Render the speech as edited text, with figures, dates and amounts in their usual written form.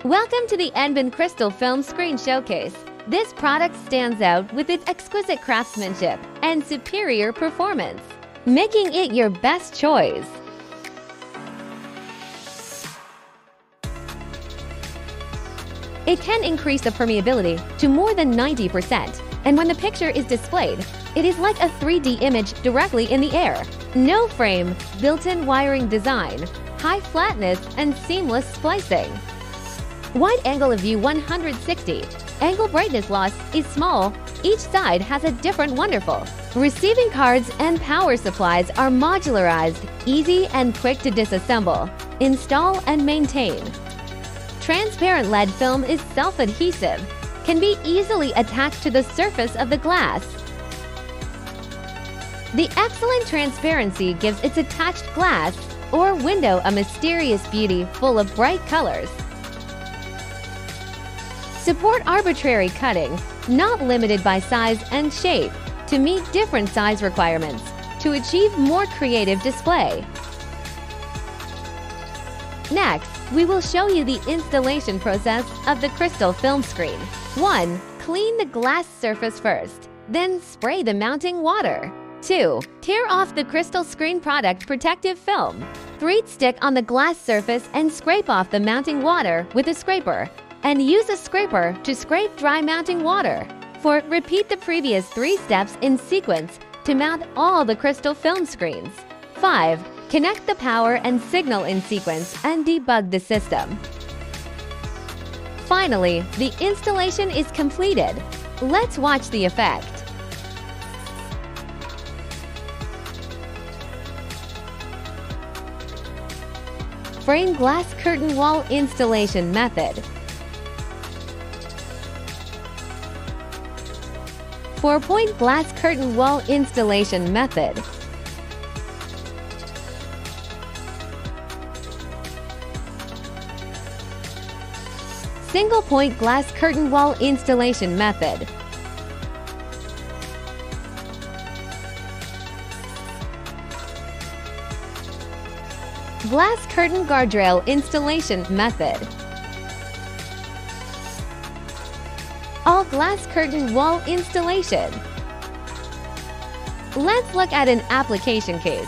Welcome to the Enbon Crystal Film Screen Showcase. This product stands out with its exquisite craftsmanship and superior performance, making it your best choice. It can increase the permeability to more than 90%, and when the picture is displayed, it is like a 3D image directly in the air. No frame, built-in wiring design, high flatness, and seamless splicing. Wide angle of view 160. Angle brightness loss is small. Each side has a different wonderful. Receiving cards and power supplies are modularized, easy and quick to disassemble, install and maintain. Transparent lead film is self-adhesive, can be easily attached to the surface of the glass. The excellent transparency gives its attached glass or window a mysterious beauty full of bright colors. Support arbitrary cutting, not limited by size and shape, to meet different size requirements, to achieve more creative display. Next, we will show you the installation process of the crystal film screen. 1. Clean the glass surface first, then spray the mounting water. 2. Tear off the crystal screen product protective film. 3. Stick on the glass surface and scrape off the mounting water with a scraper, and use a scraper to scrape dry mounting water. 4. Repeat the previous 3 steps in sequence to mount all the crystal film screens. 5. Connect the power and signal in sequence and debug the system. Finally, the installation is completed. Let's watch the effect. Frame glass curtain wall installation method. 4-point glass curtain wall installation method. Single-point glass curtain wall installation method. Glass curtain guardrail installation method. All glass curtain wall installation. Let's look at an application case.